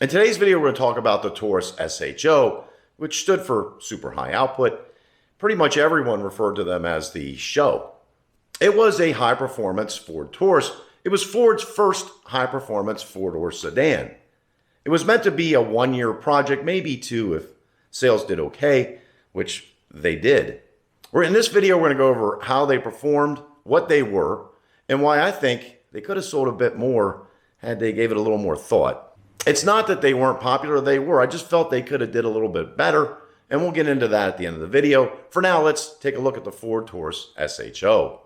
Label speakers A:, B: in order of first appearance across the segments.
A: In today's video, we're going to talk about the Taurus SHO, which stood for Super High Output. Pretty much everyone referred to them as the SHO. It was a high-performance Ford Taurus. It was Ford's first high-performance four-door sedan. It was meant to be a one-year project, maybe two if sales did okay, which they did. In this video, we're going to go over how they performed, what they were, and why I think they could have sold a bit more had they gave it a little more thought. It's not that they weren't popular, they were. I just felt they could have did a little bit better, and we'll get into that at the end of the video. For now, let's take a look at the Ford Taurus SHO.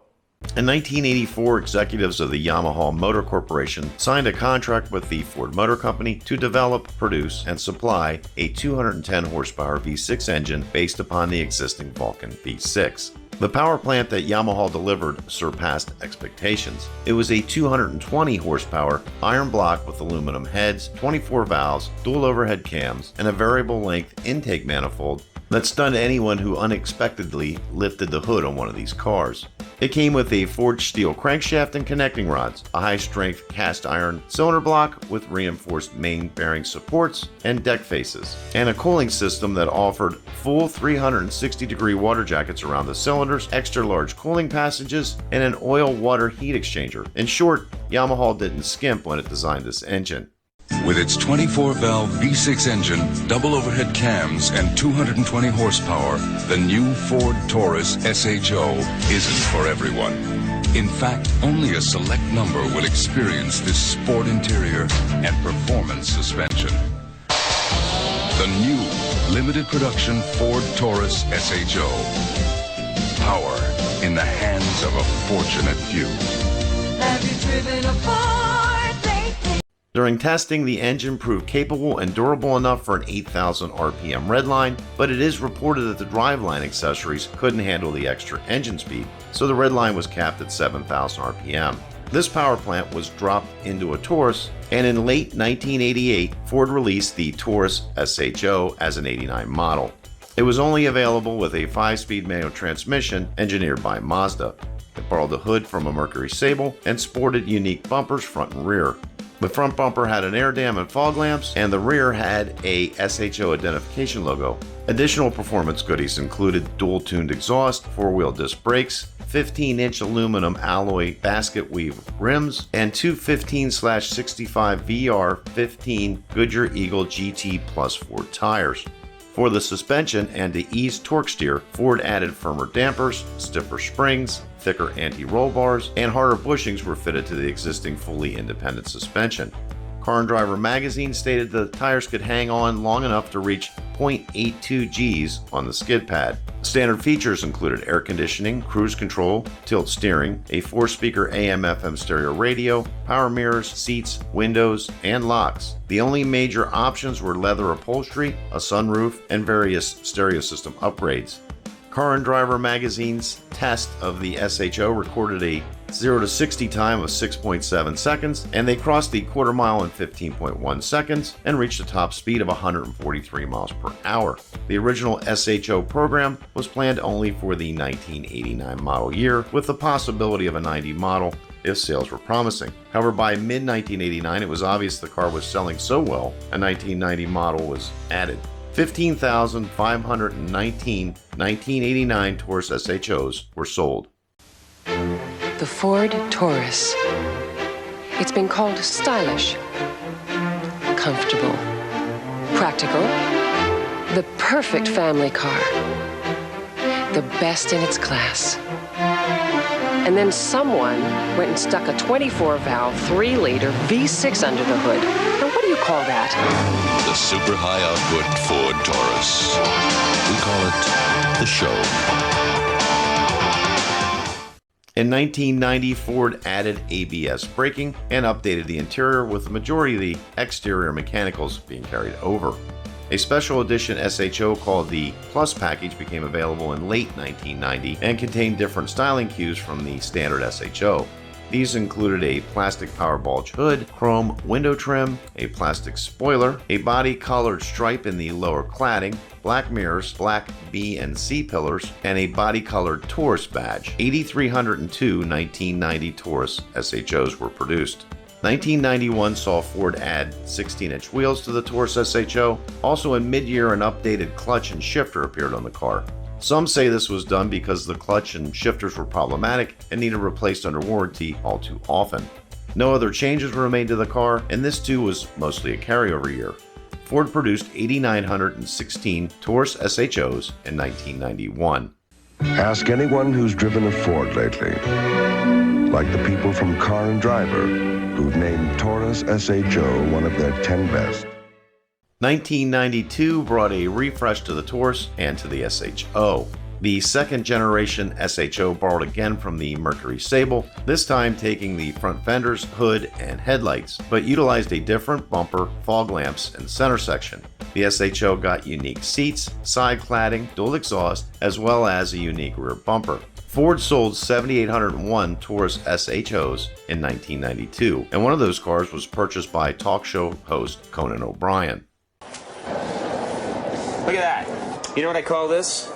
A: In 1984, executives of the Yamaha Motor Corporation signed a contract with the Ford Motor Company to develop, produce, and supply a 210 horsepower V6 engine based upon the existing Vulcan V6. The power plant that Yamaha delivered surpassed expectations. It was a 220 horsepower iron block with aluminum heads, 24 valves, dual overhead cams, and a variable length intake manifold that stunned anyone who unexpectedly lifted the hood on one of these cars. It came with a forged steel crankshaft and connecting rods, a high-strength cast iron cylinder block with reinforced main bearing supports and deck faces, and a cooling system that offered full 360-degree water jackets around the cylinders, extra large cooling passages, and an oil-water heat exchanger. In short, Yamaha didn't skimp when it designed this engine.
B: With its 24-valve V6 engine, double overhead cams, and 220 horsepower, the new Ford Taurus SHO isn't for everyone. In fact, only a select number will experience this sport interior and performance suspension. The new limited production Ford Taurus SHO. Power in the hands of a fortunate few.
C: Have you driven a Ford lately?
A: During testing, the engine proved capable and durable enough for an 8,000 RPM redline, but it is reported that the driveline accessories couldn't handle the extra engine speed, so the redline was capped at 7,000 RPM. This power plant was dropped into a Taurus, and in late 1988, Ford released the Taurus SHO as an '89 model. It was only available with a 5-speed manual transmission engineered by Mazda. It borrowed the hood from a Mercury Sable and sported unique bumpers front and rear. The front bumper had an air dam and fog lamps, and the rear had a SHO identification logo. Additional performance goodies included dual-tuned exhaust, 4-wheel disc brakes, 15-inch aluminum alloy basket weave rims, and two 15/65 VR15 Goodyear Eagle GT Plus 4 tires. For the suspension and to ease torque steer, Ford added firmer dampers, stiffer springs, thicker anti-roll bars, and harder bushings were fitted to the existing fully independent suspension. Car and Driver magazine stated the tires could hang on long enough to reach 0.82 Gs on the skid pad. Standard features included air conditioning, cruise control, tilt steering, a 4-speaker AM/FM stereo radio, power mirrors, seats, windows, and locks. The only major options were leather upholstery, a sunroof, and various stereo system upgrades. Car and Driver magazine's test of the SHO recorded a 0 to 60 time of 6.7 seconds, and they crossed the quarter mile in 15.1 seconds and reached a top speed of 143 miles per hour. The original SHO program was planned only for the 1989 model year, with the possibility of a 90 model if sales were promising. However, by mid-1989, it was obvious the car was selling so well, a 1990 model was added. 15,519 1989 Taurus SHOs were sold.
D: The Ford Taurus. It's been called stylish, comfortable, practical, the perfect family car, the best in its class. And then someone went and stuck a 24-valve, 3-liter V6 under the hood. Now, what do you call that?
B: The super high output Ford Taurus. We call it the SHO.
A: In 1990, Ford added ABS braking and updated the interior, with the majority of the exterior mechanicals being carried over. A special edition SHO called the Plus package became available in late 1990 and contained different styling cues from the standard SHO. These included a plastic power bulge hood, chrome window trim, a plastic spoiler, a body-colored stripe in the lower cladding, black mirrors, black B and C pillars, and a body-colored Taurus badge. 8,302 1990 Taurus SHOs were produced. 1991 saw Ford add 16-inch wheels to the Taurus SHO. Also in mid-year, an updated clutch and shifter appeared on the car. Some say this was done because the clutch and shifters were problematic and needed replaced under warranty all too often. No other changes were made to the car, and this too was mostly a carryover year. Ford produced 8,916 Taurus SHOs in 1991.
E: Ask anyone who's driven a Ford lately, like the people from Car and Driver, who've named Taurus SHO one of their 10 best.
A: 1992 brought a refresh to the Taurus and to the SHO. The second generation SHO borrowed again from the Mercury Sable, this time taking the front fenders, hood, and headlights, but utilized a different bumper, fog lamps, and center section. The SHO got unique seats, side cladding, dual exhaust, as well as a unique rear bumper. Ford sold 7,801 Taurus SHOs in 1992, and one of those cars was purchased by talk show host Conan O'Brien.
F: Look at that. You know what I call this?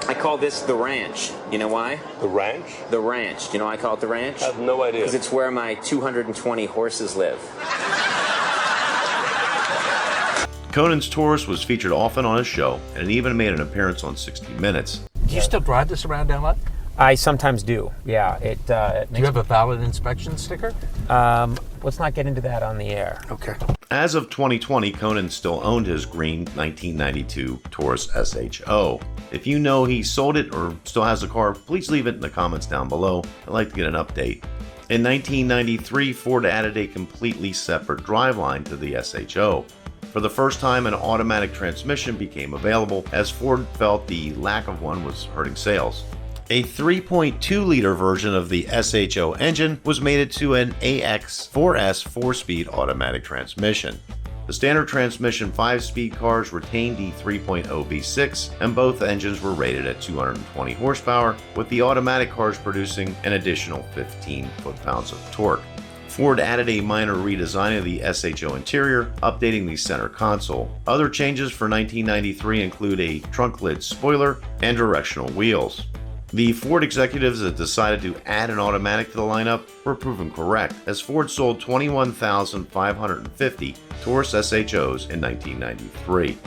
F: I call this the ranch. You know why?
G: The ranch?
F: The ranch. Do you know why I call it the ranch?
G: I have no idea.
F: Because it's where my 220 horses live.
A: Conan's Taurus was featured often on his show, and it even made an appearance on 60 Minutes.
H: Do you still drive this around down lot?
I: I sometimes do, yeah.
H: Do you have a valid inspection sticker?
I: Let's not get into that on the air.
H: Okay.
A: As of 2020, Conan still owned his green 1992 Taurus SHO. If you know he sold it or still has the car, please leave it in the comments down below. I'd like to get an update. In 1993, Ford added a completely separate driveline to the SHO. For the first time, an automatic transmission became available, as Ford felt the lack of one was hurting sales. A 3.2-liter version of the SHO engine was mated to an AX4S 4-speed automatic transmission. The standard transmission 5-speed cars retained the 3.0 V6, and both engines were rated at 220 horsepower, with the automatic cars producing an additional 15 foot-pounds of torque. Ford added a minor redesign of the SHO interior, updating the center console. Other changes for 1993 include a trunk lid spoiler and directional wheels. The Ford executives that decided to add an automatic to the lineup were proven correct, as Ford sold 21,550 Taurus SHOs in 1993.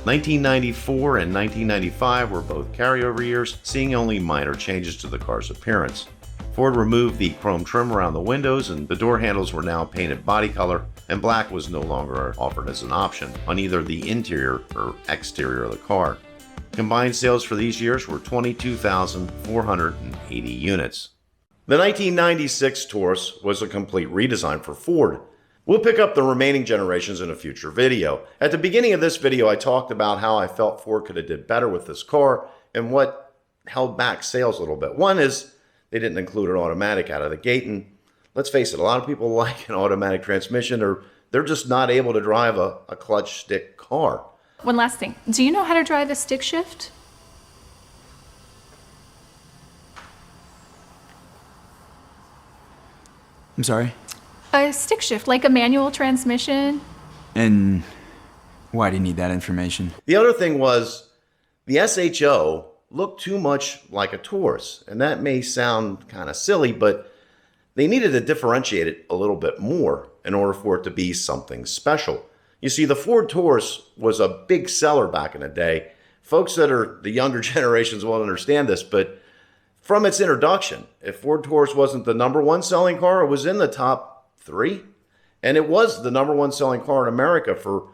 A: 1994 and 1995 were both carryover years, seeing only minor changes to the car's appearance. Ford removed the chrome trim around the windows, and the door handles were now painted body color, and black was no longer offered as an option on either the interior or exterior of the car. Combined sales for these years were 22,480 units. The 1996 Taurus was a complete redesign for Ford. We'll pick up the remaining generations in a future video. At the beginning of this video, I talked about how I felt Ford could have did better with this car and what held back sales a little bit. One is they didn't include an automatic out of the gate, and let's face it, a lot of people like an automatic transmission, or they're just not able to drive a clutch stick car.
J: One last thing. Do you know how to drive a stick shift?
K: I'm sorry?
J: A stick shift, like a manual transmission.
K: And why do you need that information?
A: The other thing was the SHO looked too much like a Taurus, and that may sound kind of silly, but they needed to differentiate it a little bit more in order for it to be something special. You see, the Ford Taurus was a big seller back in the day. Folks that are the younger generations won't understand this, but from its introduction, if Ford Taurus wasn't the #1 selling car, it was in the top 3. And it was the #1 selling car in America for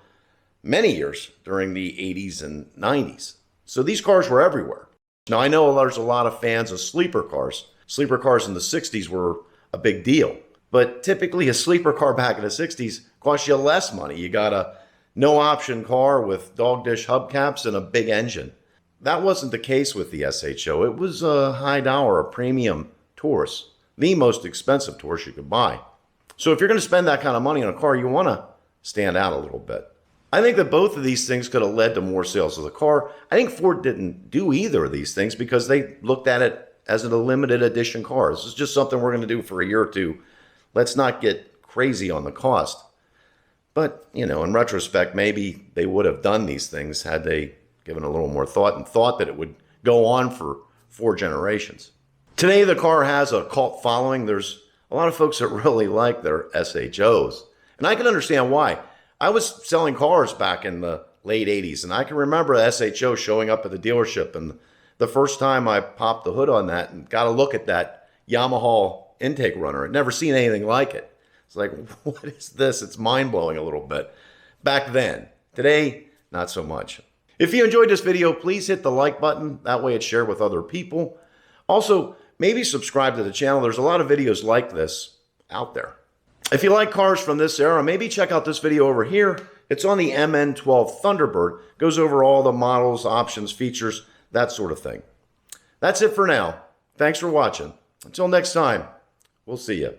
A: many years during the 80s and 90s. So these cars were everywhere. Now, I know there's a lot of fans of sleeper cars. Sleeper cars in the 60s were a big deal. But typically a sleeper car back in the 60s cost you less money. You got a no-option car with dog dish hubcaps and a big engine. That wasn't the case with the SHO. It was a high dollar, a premium Taurus, the most expensive Taurus you could buy. So if you're going to spend that kind of money on a car, you want to stand out a little bit. I think that both of these things could have led to more sales of the car. I think Ford didn't do either of these things because they looked at it as a limited edition car. This is just something we're going to do for a year or two. Let's not get crazy on the cost. But, in retrospect, maybe they would have done these things had they given a little more thought and thought that it would go on for 4 generations. Today, the car has a cult following. There's a lot of folks that really like their SHOs. And I can understand why. I was selling cars back in the late 80s, and I can remember a SHO showing up at the dealership. And the first time I popped the hood on that and got a look at that Yamaha intake runner, I'd never seen anything like it. It's like, what is this? It's mind-blowing a little bit. Back then. Today, not so much. If you enjoyed this video, please hit the like button. That way it's shared with other people. Also, maybe subscribe to the channel. There's a lot of videos like this out there. If you like cars from this era, maybe check out this video over here. It's on the MN12 Thunderbird. Goes over all the models, options, features, that sort of thing. That's it for now. Thanks for watching. Until next time, we'll see you.